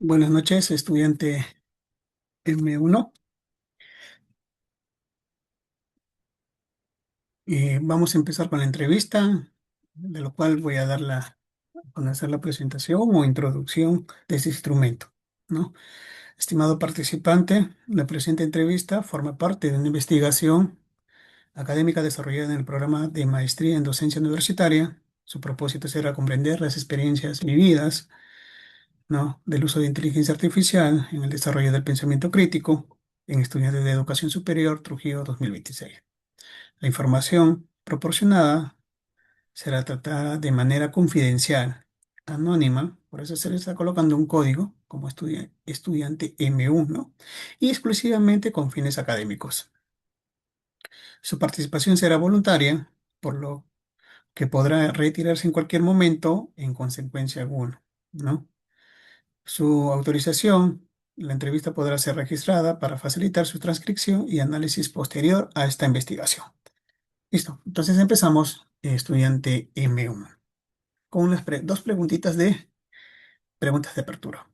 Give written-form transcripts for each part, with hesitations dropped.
Buenas noches, estudiante M1. Vamos a empezar con la entrevista, de lo cual voy a conocer la presentación o introducción de este instrumento, ¿no? Estimado participante, la presente entrevista forma parte de una investigación académica desarrollada en el programa de maestría en docencia universitaria. Su propósito será comprender las experiencias vividas, ¿no?, del uso de inteligencia artificial en el desarrollo del pensamiento crítico en estudiantes de educación superior Trujillo 2026. La información proporcionada será tratada de manera confidencial, anónima, por eso se le está colocando un código como estudiante M1 y exclusivamente con fines académicos. Su participación será voluntaria, por lo que podrá retirarse en cualquier momento en consecuencia alguna, ¿no? Su autorización, la entrevista podrá ser registrada para facilitar su transcripción y análisis posterior a esta investigación. Listo. Entonces empezamos, estudiante M1, con dos preguntitas de preguntas de apertura.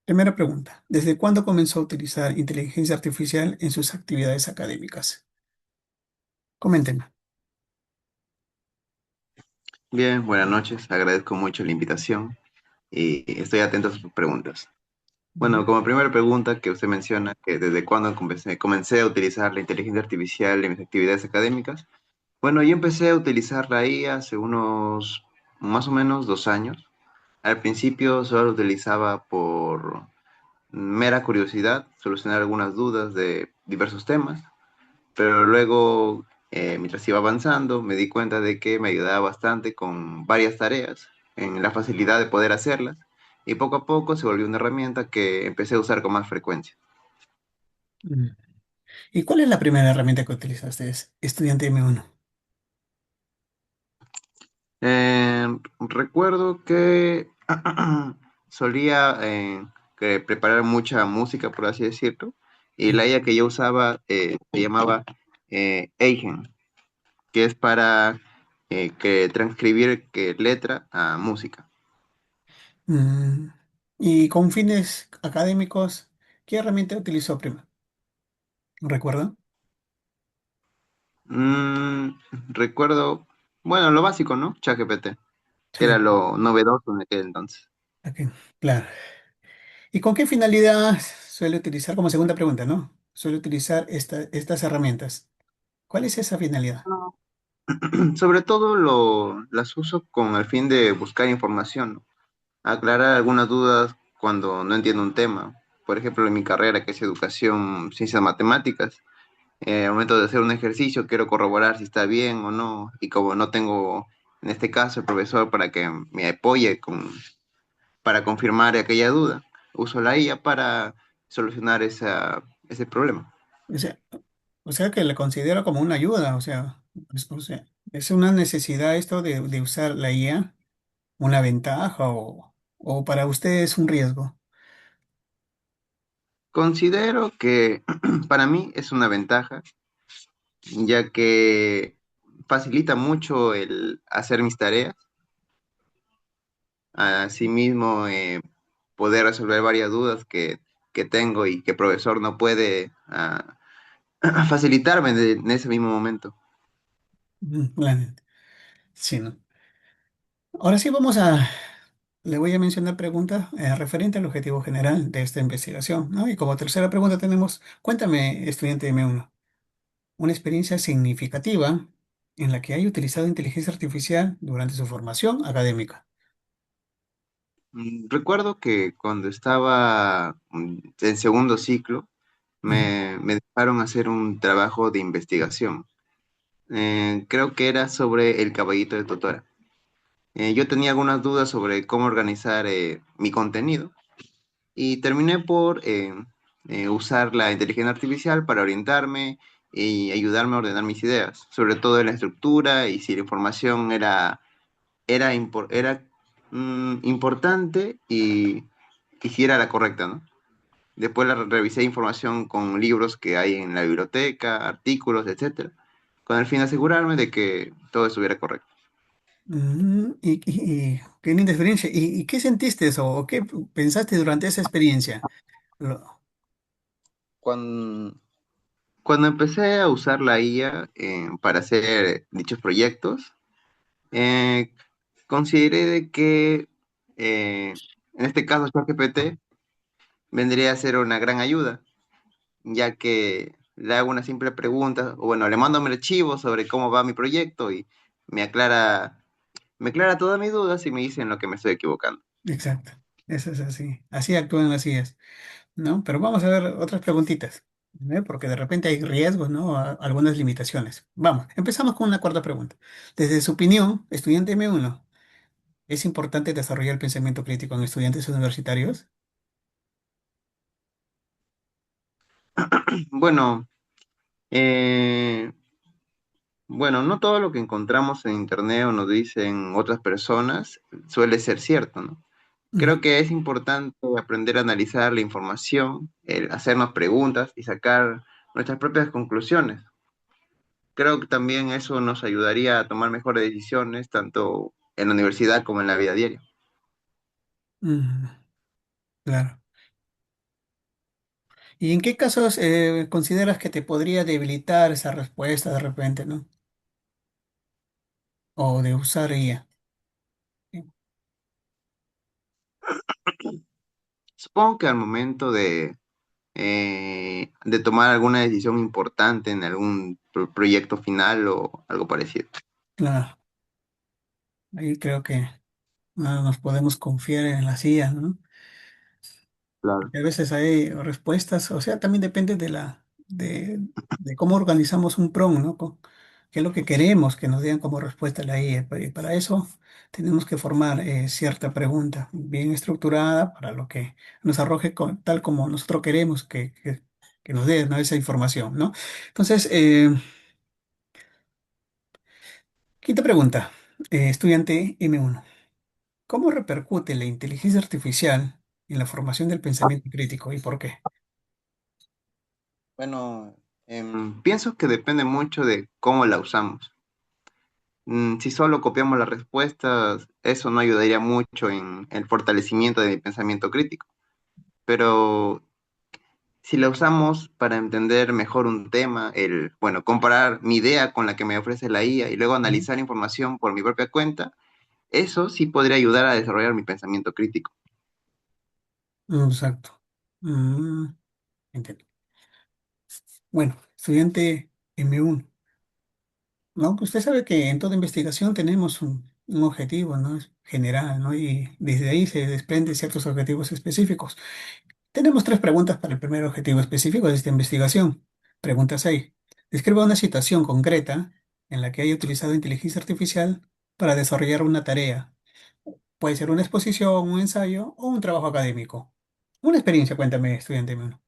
Primera pregunta. ¿Desde cuándo comenzó a utilizar inteligencia artificial en sus actividades académicas? Coméntenme. Bien, buenas noches. Agradezco mucho la invitación y estoy atento a sus preguntas. Bueno, como primera pregunta que usted menciona, que desde cuándo comencé a utilizar la inteligencia artificial en mis actividades académicas. Bueno, yo empecé a utilizarla ahí hace unos más o menos 2 años. Al principio solo lo utilizaba por mera curiosidad, solucionar algunas dudas de diversos temas, pero luego, mientras iba avanzando, me di cuenta de que me ayudaba bastante con varias tareas, en la facilidad de poder hacerlas, y poco a poco se volvió una herramienta que empecé a usar con más frecuencia. Mm. ¿Y cuál es la primera herramienta que utilizaste, estudiante M1? Recuerdo que solía preparar mucha música, por así decirlo, y la IA que yo usaba se llamaba Eigen, que es para que transcribir letra a música. Mm. Y con fines académicos, ¿qué herramienta utilizó primero? ¿Recuerda? Mm, Recuerdo, bueno, lo básico, ¿no? ChatGPT, que era Sí, lo novedoso en aquel entonces. aquí, claro. ¿Y con qué finalidad suele utilizar, como segunda pregunta, ¿no? Suele utilizar estas herramientas. ¿Cuál es esa finalidad? Sobre todo las uso con el fin de buscar información, ¿no? Aclarar algunas dudas cuando no entiendo un tema. Por ejemplo, en mi carrera, que es educación, ciencias matemáticas, al momento de hacer un ejercicio quiero corroborar si está bien o no, y como no tengo, en este caso, el profesor para que me apoye para confirmar aquella duda, uso la IA para solucionar ese problema. O sea, o sea que le considero como una ayuda, o sea, es una necesidad esto de usar la IA, una ventaja o para usted es un riesgo. Considero que para mí es una ventaja, ya que facilita mucho el hacer mis tareas, asimismo poder resolver varias dudas que tengo y que el profesor no puede facilitarme en ese mismo momento. Claro, sí, ¿no? Ahora sí le voy a mencionar preguntas referente al objetivo general de esta investigación, ¿no? Y como tercera pregunta tenemos, cuéntame, estudiante M1, una experiencia significativa en la que haya utilizado inteligencia artificial durante su formación académica. Recuerdo que cuando estaba en segundo ciclo, Ujú. me dejaron hacer un trabajo de investigación. Creo que era sobre el caballito de Totora. Yo tenía algunas dudas sobre cómo organizar mi contenido y terminé por usar la inteligencia artificial para orientarme y ayudarme a ordenar mis ideas, sobre todo en la estructura y si la información era importante y si era la correcta, ¿no? Después revisé información con libros que hay en la biblioteca, artículos, etcétera, con el fin de asegurarme de que todo estuviera correcto. Qué linda experiencia. ¿Y qué sentiste eso? ¿O qué pensaste durante esa experiencia? Lo- Cuando, cuando empecé a usar la IA para hacer dichos proyectos, eh, consideré de que en este caso ChatGPT vendría a ser una gran ayuda, ya que le hago una simple pregunta, o bueno, le mando un archivo sobre cómo va mi proyecto y me aclara todas mis dudas y me dice en lo que me estoy equivocando. exacto. Eso es así. Así actúan las IAs, ¿no? Pero vamos a ver otras preguntitas, ¿eh? Porque de repente hay riesgos, ¿no? Algunas limitaciones. Vamos, empezamos con una cuarta pregunta. Desde su opinión, estudiante M1, ¿es importante desarrollar el pensamiento crítico en estudiantes universitarios? Bueno, eh, bueno, no todo lo que encontramos en internet o nos dicen otras personas suele ser cierto, ¿no? Mm, Creo que es importante aprender a analizar la información, el hacernos preguntas y sacar nuestras propias conclusiones. Creo que también eso nos ayudaría a tomar mejores decisiones, tanto en la universidad como en la vida diaria. mm, claro. ¿Y en qué casos consideras que te podría debilitar esa respuesta de repente, ¿no? O de usar IA. Supongo que al momento de tomar alguna decisión importante en algún proyecto final o algo parecido. Claro, ahí creo que no nos podemos confiar en las IA, ¿no? Claro. Porque a veces hay respuestas, o sea, también depende de cómo organizamos un prompt, ¿no? ¿Qué es lo que queremos que nos den como respuesta la IA? Y para eso tenemos que formar cierta pregunta bien estructurada para lo que nos arroje tal como nosotros queremos que nos dé, ¿no? Esa información, ¿no? Entonces, quinta pregunta, estudiante M1. ¿Cómo repercute la inteligencia artificial en la formación del pensamiento crítico y por qué? Bueno, pienso que depende mucho de cómo la usamos. Si solo copiamos las respuestas, eso no ayudaría mucho en el fortalecimiento de mi pensamiento crítico. Pero si la usamos para entender mejor un tema, bueno, comparar mi idea con la que me ofrece la IA y luego ¿Mm? analizar información por mi propia cuenta, eso sí podría ayudar a desarrollar mi pensamiento crítico. Exacto. Mm, entiendo. Bueno, estudiante M1, ¿no? Usted sabe que en toda investigación tenemos un objetivo, ¿no? Es general, ¿no? Y desde ahí se desprenden ciertos objetivos específicos. Tenemos tres preguntas para el primer objetivo específico de esta investigación. Pregunta 6. Describa una situación concreta en la que haya utilizado inteligencia artificial para desarrollar una tarea. Puede ser una exposición, un ensayo o un trabajo académico. Una experiencia, cuéntame, estudiante mío.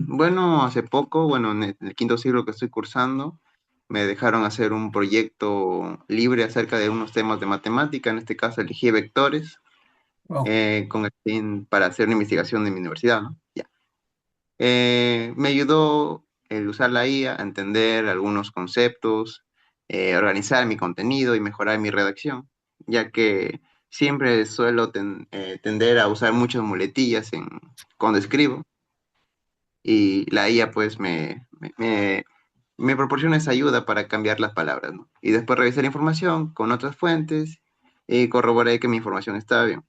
Bueno, hace poco, bueno, en el quinto siglo que estoy cursando, me dejaron hacer un proyecto libre acerca de unos temas de matemática. En este caso elegí vectores Wow. con el fin para hacer una investigación de mi universidad, ¿no? Ya. Me ayudó el usar la IA a entender algunos conceptos, organizar mi contenido y mejorar mi redacción, ya que siempre suelo tender a usar muchas muletillas cuando escribo y la IA pues me proporciona esa ayuda para cambiar las palabras, ¿no? Y después revisar la información con otras fuentes y corroboré que mi información estaba bien.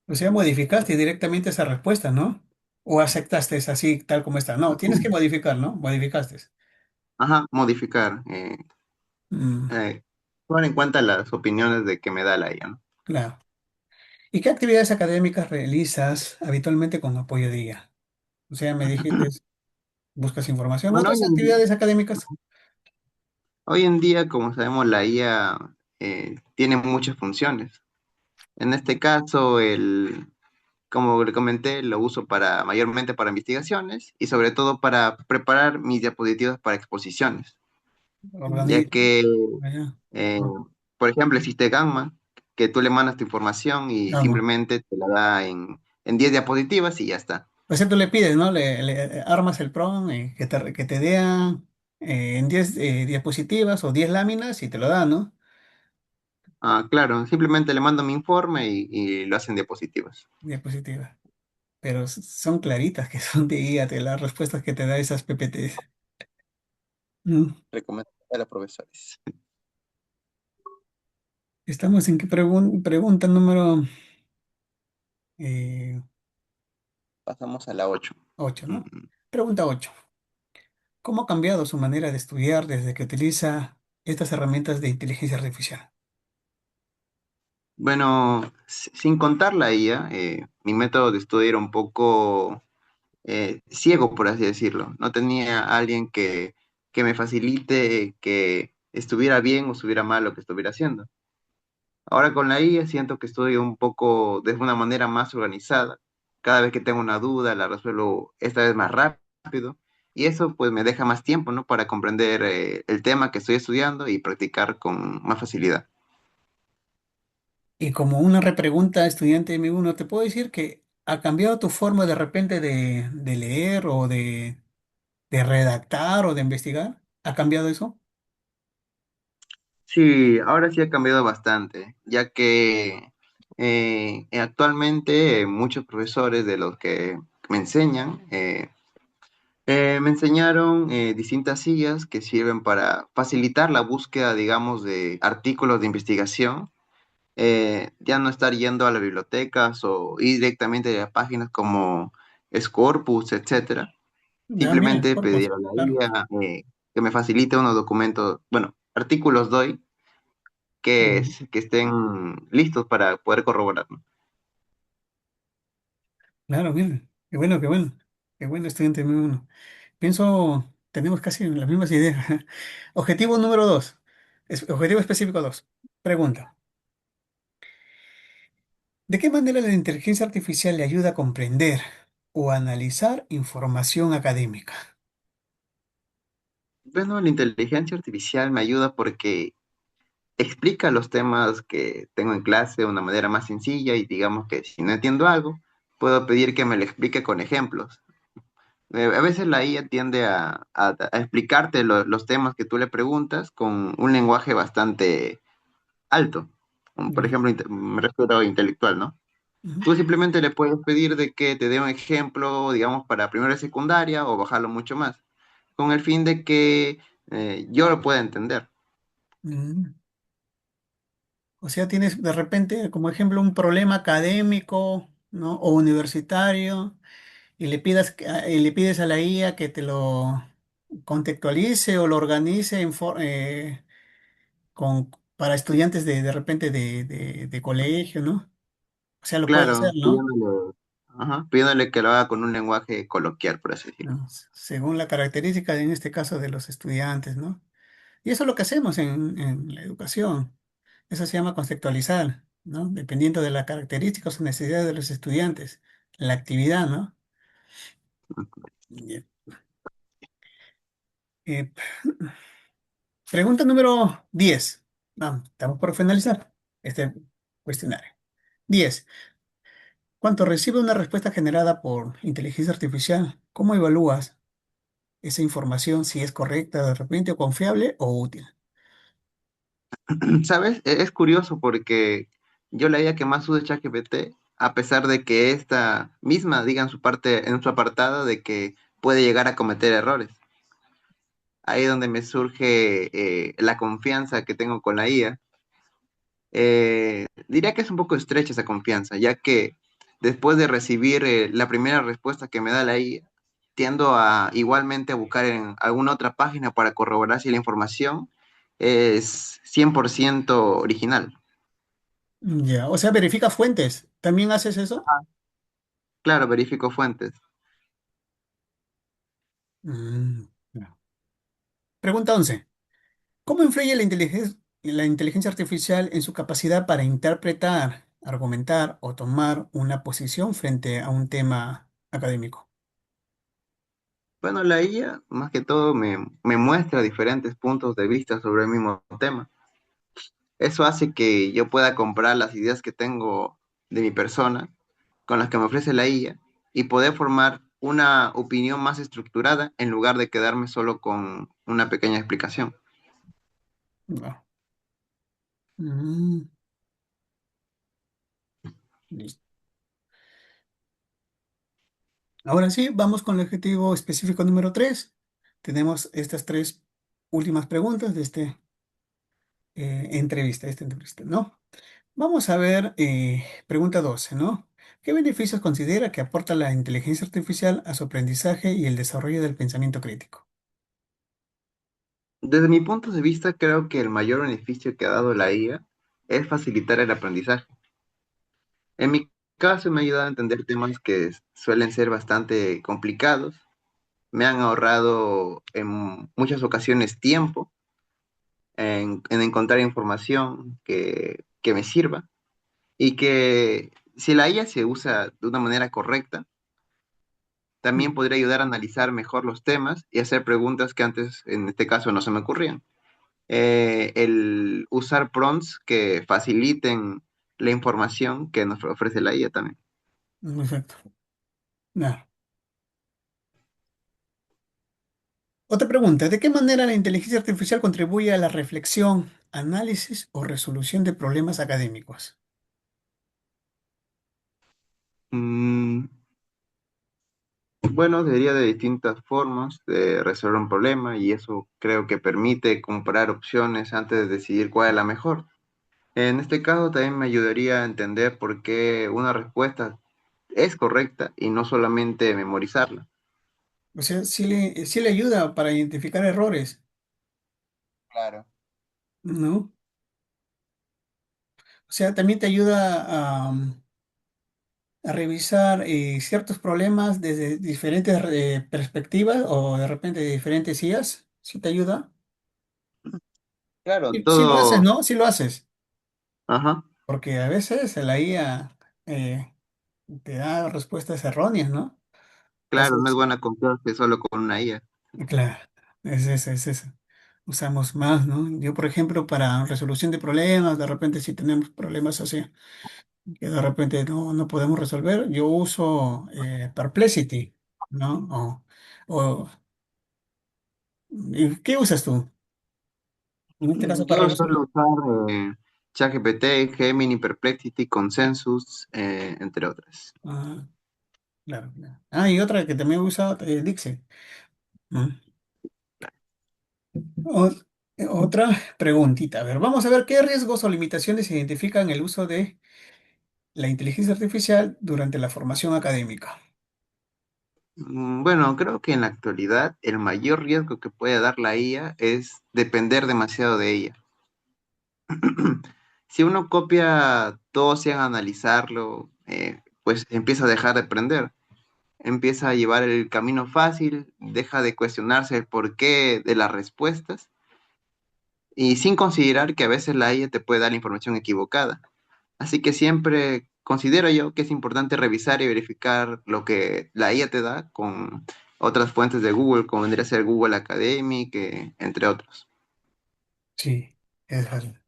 O sea, modificaste directamente esa respuesta, ¿no? O aceptaste así, tal como está. No, tienes que modificar, ¿no? Modificaste. Ajá, modificar, Mm, tomar en cuenta las opiniones de que me da la IA, ¿no? claro. ¿Y qué actividades académicas realizas habitualmente con apoyo de IA? O sea, me dijiste, buscas información. Bueno, ¿Otras actividades académicas? hoy en día, como sabemos, la IA tiene muchas funciones. En este caso, como le comenté, lo uso mayormente para investigaciones y sobre todo para preparar mis diapositivas para exposiciones, ya Organiza. que, Allá. eh, por ejemplo, existe Gamma, que tú le mandas tu información y Vamos. simplemente te la da en 10 diapositivas y ya está. O sea, tú le pides, ¿no? Le armas el prompt y que te dé. en 10 diapositivas o 10 láminas y te lo da, ¿no? Ah, claro, simplemente le mando mi informe y lo hacen diapositivas. Diapositivas. Pero son claritas que son de guía de las respuestas que te da esas PPT. Mm. Recomendación a los profesores. Estamos en qué pregunta número eh, Pasamos a la 8. 8, ¿no? Pregunta 8. ¿Cómo ha cambiado su manera de estudiar desde que utiliza estas herramientas de inteligencia artificial? Bueno, sin contar la IA, mi método de estudio era un poco ciego, por así decirlo. No tenía alguien que me facilite que estuviera bien o estuviera mal lo que estuviera haciendo. Ahora con la IA siento que estoy un poco de una manera más organizada. Cada vez que tengo una duda la resuelvo esta vez más rápido y eso pues me deja más tiempo, ¿no? Para comprender el tema que estoy estudiando y practicar con más facilidad. Y como una repregunta estudiante M1, ¿te puedo decir que ha cambiado tu forma de repente de leer o de redactar o de investigar? ¿Ha cambiado eso? Sí, ahora sí ha cambiado bastante, ya que actualmente muchos profesores de los que me enseñan me enseñaron distintas sillas que sirven para facilitar la búsqueda, digamos, de artículos de investigación, ya no estar yendo a las bibliotecas o ir directamente a páginas como Scopus, etcétera. Ah, mira, Simplemente corpus, pedir a la claro. IA que me facilite unos documentos, bueno, artículos doy que estén listos para poder corroborar, ¿no? Claro, bien. Qué bueno, qué bueno. Qué bueno, estudiante número uno. Pienso, tenemos casi las mismas ideas. Objetivo número 2. Objetivo específico 2. Pregunta. ¿De qué manera la inteligencia artificial le ayuda a comprender o analizar información académica? Bueno, la inteligencia artificial me ayuda porque explica los temas que tengo en clase de una manera más sencilla y digamos que si no entiendo algo, puedo pedir que me lo explique con ejemplos. A veces la IA tiende a explicarte los temas que tú le preguntas con un lenguaje bastante alto. Como por Ya. ejemplo, me refiero a intelectual, ¿no? Ujú. Tú simplemente le puedes pedir de que te dé un ejemplo, digamos, para primero de secundaria o bajarlo mucho más, con el fin de que yo lo pueda entender. Mm. O sea, tienes de repente como ejemplo un problema académico, ¿no? O universitario y y le pides a la IA que te lo contextualice o lo organice para estudiantes de repente de colegio, ¿no? O sea, lo puede hacer, Claro, ¿no? pidiéndole que lo haga con un lenguaje coloquial, por así decirlo. ¿No? Según la característica, en este caso, de los estudiantes, ¿no? Y eso es lo que hacemos en la educación. Eso se llama conceptualizar, ¿no? Dependiendo de las características o necesidades de los estudiantes, la actividad, ¿no? Bien. Eh, Pregunta número 10. Vamos, estamos por finalizar este cuestionario. 10. Cuando recibe una respuesta generada por inteligencia artificial, ¿cómo evalúas esa información si es correcta de repente o confiable o útil? ¿Sabes? Es curioso porque yo leía que más uso ChatGPT, a pesar de que esta misma diga en su parte, en su apartado de que puede llegar a cometer errores. Ahí es donde me surge la confianza que tengo con la IA. Diría que es un poco estrecha esa confianza, ya que después de recibir la primera respuesta que me da la IA, tiendo a igualmente a buscar en alguna otra página para corroborar si la información es 100% original. Ya, o sea, verifica fuentes. ¿También haces eso? Claro, verifico fuentes. Ya. Pregunta 11. ¿Cómo influye la inteligencia artificial en su capacidad para interpretar, argumentar o tomar una posición frente a un tema académico? Bueno, la IA más que todo me muestra diferentes puntos de vista sobre el mismo tema. Eso hace que yo pueda comparar las ideas que tengo de mi persona con las que me ofrece la IA y poder formar una opinión más estructurada en lugar de quedarme solo con una pequeña explicación. No. Mm, listo. Ahora sí, vamos con el objetivo específico número 3. Tenemos estas tres últimas preguntas de esta entrevista, ¿no? Vamos a ver, pregunta 12, ¿no? ¿Qué beneficios considera que aporta la inteligencia artificial a su aprendizaje y el desarrollo del pensamiento crítico? Desde mi punto de vista, creo que el mayor beneficio que ha dado la IA es facilitar el aprendizaje. En mi caso, me ha ayudado a entender temas que suelen ser bastante complicados. Me han ahorrado en muchas ocasiones tiempo en encontrar información que me sirva y que si la IA se usa de una manera correcta, también podría ayudar a analizar mejor los temas y hacer preguntas que antes, en este caso, no se me ocurrían. El usar prompts que faciliten la información que nos ofrece la IA también. Perfecto. Ya. Otra pregunta, ¿de qué manera la inteligencia artificial contribuye a la reflexión, análisis o resolución de problemas académicos? Mm, bueno, sería de distintas formas de resolver un problema y eso creo que permite comparar opciones antes de decidir cuál es la mejor. En este caso también me ayudaría a entender por qué una respuesta es correcta y no solamente memorizarla. O sea, sí le ayuda para identificar errores, Claro. ¿no? O sea, también te ayuda a revisar ciertos problemas desde diferentes perspectivas o de repente de diferentes IAs. ¿Sí te ayuda? Claro, Sí, sí lo haces, todo, ¿no? Sí lo haces. ajá, Porque a veces la IA te da respuestas erróneas, ¿no? claro, no es Entonces, buena confiarse solo con una IA. claro, es eso, es eso. Usamos más, ¿no? Yo, por ejemplo, para resolución de problemas, de repente si tenemos problemas así, que de repente no podemos resolver, yo uso Perplexity, ¿no? O, ¿y qué usas tú? En este caso para Yo resolver. suelo usar ChatGPT, Gemini, Perplexity, Consensus, entre otras. Ah, claro, claro. Ah, y otra que también usa Dixie. ¿No? O- Otra preguntita. A ver, vamos a ver qué riesgos o limitaciones identifican el uso de la inteligencia artificial durante la formación académica. Bueno, creo que en la actualidad el mayor riesgo que puede dar la IA es depender demasiado de ella. Si uno copia todo sin analizarlo, pues empieza a dejar de aprender, empieza a llevar el camino fácil, deja de cuestionarse el porqué de las respuestas y sin considerar que a veces la IA te puede dar la información equivocada. Así que siempre considero yo que es importante revisar y verificar lo que la IA te da con otras fuentes de Google, como vendría a ser Google Academic, entre otros. Sí, es verdad.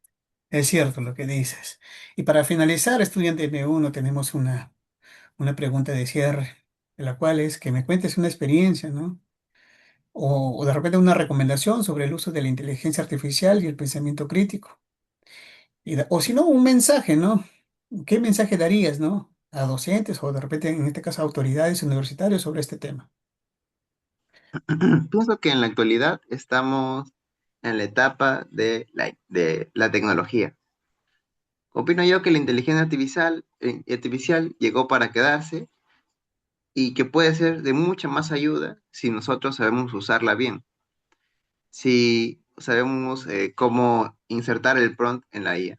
Es cierto lo que dices. Y para finalizar, estudiante N1, tenemos una pregunta de cierre, de la cual es que me cuentes una experiencia, ¿no? O de repente una recomendación sobre el uso de la inteligencia artificial y el pensamiento crítico. O si no, un mensaje, ¿no? ¿Qué mensaje darías, ¿no? A docentes o de repente, en este caso, a autoridades universitarias sobre este tema. Pienso que en la actualidad estamos en la etapa de la tecnología. Opino yo que la inteligencia artificial llegó para quedarse y que puede ser de mucha más ayuda si nosotros sabemos usarla bien, si sabemos cómo insertar el prompt en la IA.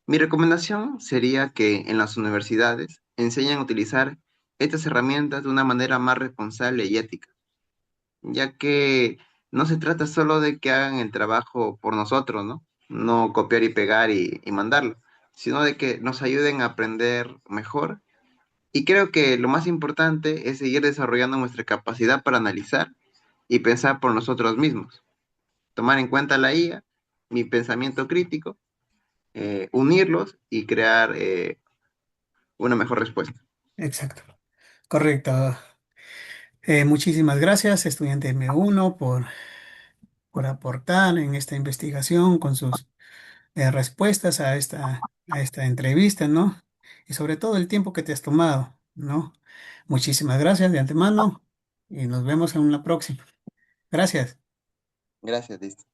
Mi recomendación sería que en las universidades enseñen a utilizar estas herramientas de una manera más responsable y ética, ya que no se trata solo de que hagan el trabajo por nosotros, ¿no? No copiar y pegar y mandarlo, sino de que nos ayuden a aprender mejor. Y creo que lo más importante es seguir desarrollando nuestra capacidad para analizar y pensar por nosotros mismos, tomar en cuenta la IA, mi pensamiento crítico, unirlos y crear una mejor respuesta. Exacto. Correcto. Muchísimas gracias, estudiante M1, por aportar en esta investigación con sus respuestas a esta entrevista, ¿no? Y sobre todo el tiempo que te has tomado, ¿no? Muchísimas gracias de antemano y nos vemos en una próxima. Gracias. Gracias, listo.